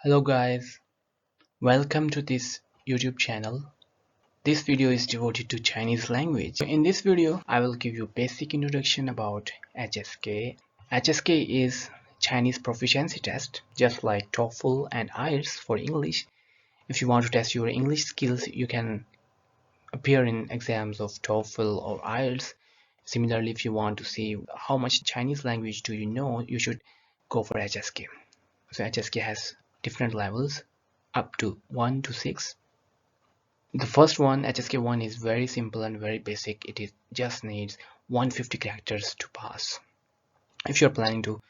Hello guys, welcome to this YouTube channel. This video is devoted to Chinese language. In this video, I will give you basic introduction about HSK. HSK is Chinese proficiency test, just like TOEFL and IELTS for English. If you want to test your English skills, you can appear in exams of TOEFL or IELTS. Similarly, if you want to see how much Chinese language do you know, you should go for HSK. So HSK has different levels up to 1 to 6. The first one, HSK1, is very simple and very basic. It just needs 150 characters to pass. If you're planning to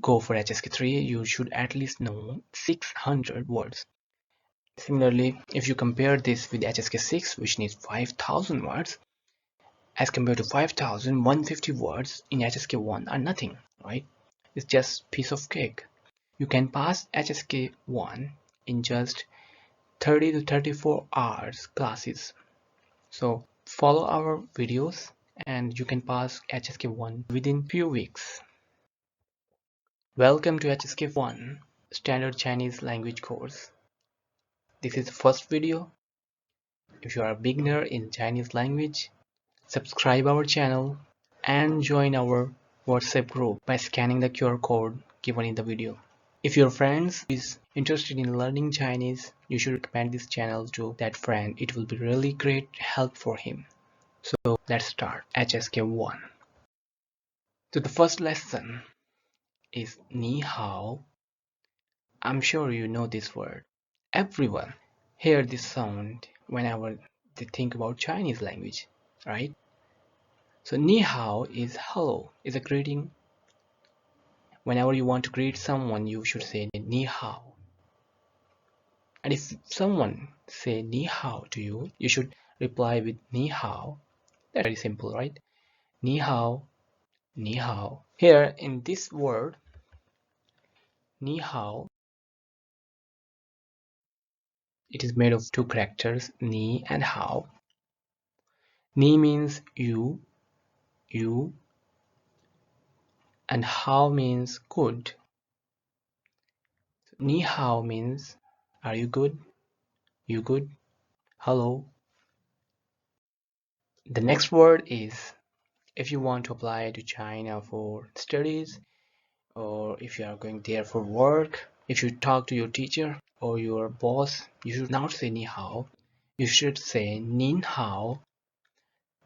go for HSK3, you should at least know 600 words. Similarly, if you compare this with HSK6, which needs 5,000 words, as compared to 5,000, 150 words in HSK1 are nothing, right? It's just piece of cake. You can pass HSK1 in just 30 to 34 hours classes. So follow our videos and you can pass HSK1 within few weeks. Welcome to HSK1 Standard Chinese Language course. This is the first video. If you are a beginner in Chinese language, subscribe our channel and join our WhatsApp group by scanning the QR code given in the video. If your friend is interested in learning Chinese, you should recommend this channel to that friend. It will be really great help for him. So let's start HSK1. So the first lesson is Ni Hao. I'm sure you know this word. Everyone hear this sound whenever they think about Chinese language, right? So Ni Hao is hello, is a greeting. Whenever you want to greet someone, you should say Ni Hao. And if someone say Ni Hao to you, you should reply with Ni Hao. That's very simple, right? Ni Hao, Ni Hao. Here in this word, Ni Hao, it is made of two characters, Ni and Hao. Ni means you, and Hao means good. Ni Hao means, are you good? You good? Hello. The next word is, if you want to apply to China for studies, or if you are going there for work, if you talk to your teacher or your boss, you should not say Ni Hao. You should say Nin Hao.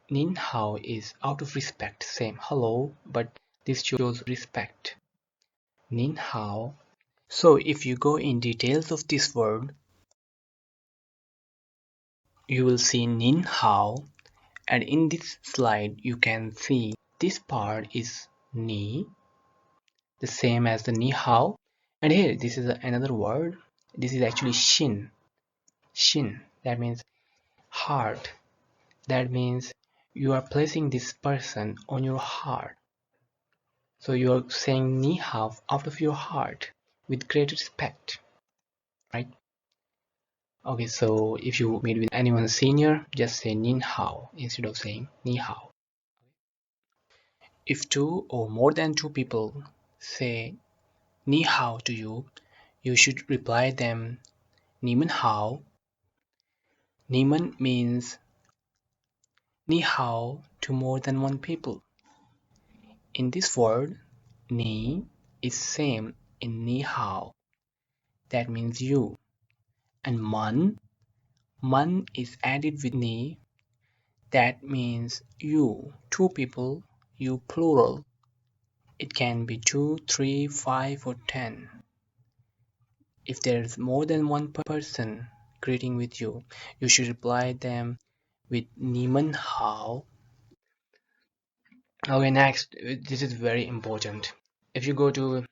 Nin Hao is out of respect, same hello, but this shows respect. Nin Hao. So if you go in details of this word, you will see Nin Hao, and in this slide you can see this part is Ni, the same as the Ni Hao, and here this is another word. This is actually Shin. Shin, that means heart. That means you are placing this person on your heart. So you are saying Ni Hao out of your heart with great respect, right? Okay, so if you meet with anyone senior, just say Nin Hao instead of saying Ni Hao. If two or more than two people say Ni Hao to you, you should reply them Ni Men Hao. Ni Men means Ni Hao to more than one people. In this word, Ni is same in Ni Hao. That means you. And Man is added with Ni. That means you. Two people, you plural. It can be 2, 3, 5 or 10. If there is more than one person greeting with you, you should reply them with Ni Men Hao. Okay, next, this is very important. If you go to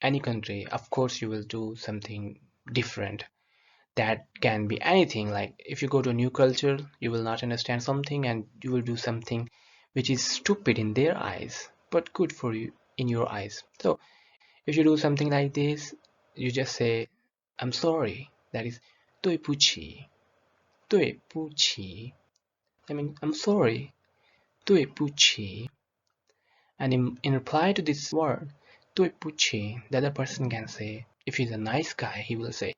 any country, of course you will do something different. That can be anything, like if you go to a new culture, you will not understand something and you will do something which is stupid in their eyes but good for you in your eyes. So if you do something like this, you just say I'm sorry. That is 对不起. 对不起. I mean I'm sorry. 对不起. And in reply to this word 对不起, the other person can say If he's a nice guy, he will say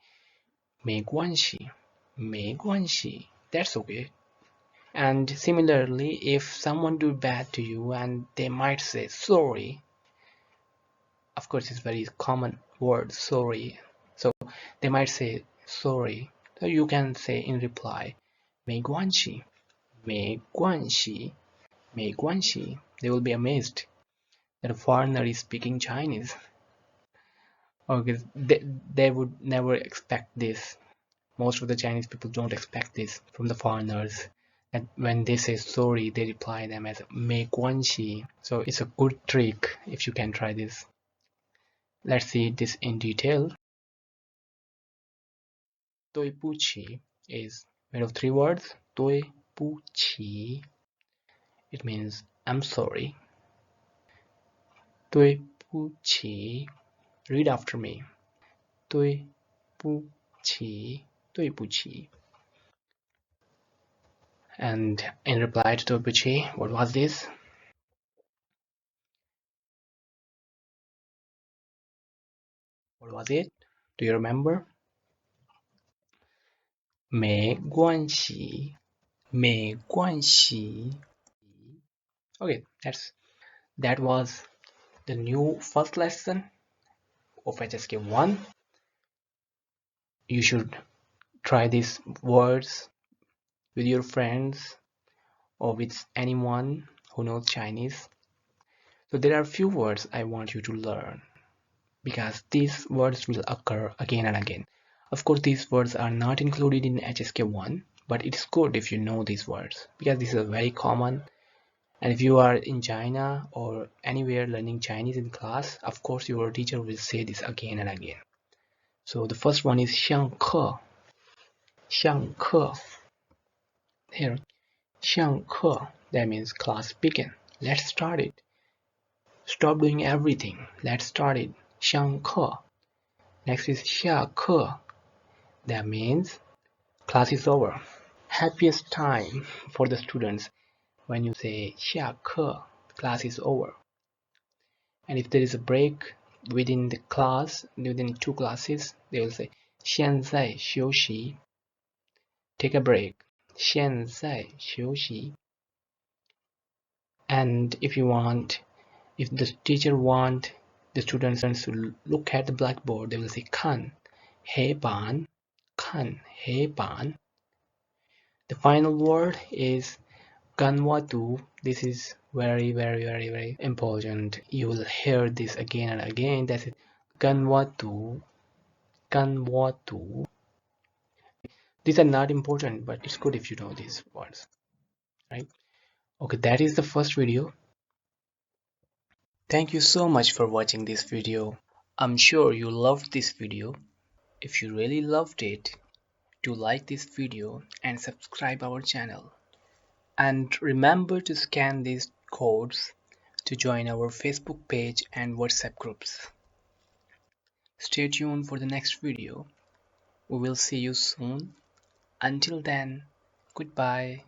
没关系,没关系. That's okay. And similarly, if someone do bad to you and they might say sorry, of course it's very common word sorry. So they might say sorry. So you can say in reply 没关系,没关系,没关系. They will be amazed that a foreigner is speaking Chinese. Okay, they would never expect this. Most of the Chinese people don't expect this from the foreigners. And when they say sorry, they reply them as 没关系. So it's a good trick if you can try this. Let's see this in detail. 对不起 is made of three words. 对不起 it means I'm sorry. 对不起 read after me. 对不起对不起 And in reply to 对不起 what was this? What was it? Do you remember? 没关系没关系 Okay, that was the new first lesson of HSK1. You should try these words with your friends or with anyone who knows Chinese. So there are few words I want you to learn because these words will occur again and again. Of course, these words are not included in HSK1, but it's good if you know these words because this is very common. And if you are in China or anywhere learning Chinese in class, of course your teacher will say this again and again. So the first one is 上课 上课 Here 上课 that means class begin. Let's start it. Stop doing everything. Let's start it. 上课 Next is 下课 That means class is over. Happiest time for the students when you say 下课 class is over. And if there is a break within the class, within two classes, they will say 现在休息 Take a break. 现在休息 And if the teacher want the students to look at the blackboard, they will say 看黑板 看黑板 The final word is 跟我读 This is very important. You will hear this again and again. That's it. 跟我读跟我读 These are not important, but it's good if you know these words, right? Okay, that is the first video. Thank you so much for watching this video. I'm sure you loved this video. If you really loved it, do like this video and subscribe our channel. And remember to scan these codes to join our Facebook page and WhatsApp groups. Stay tuned for the next video. We will see you soon. Until then, goodbye.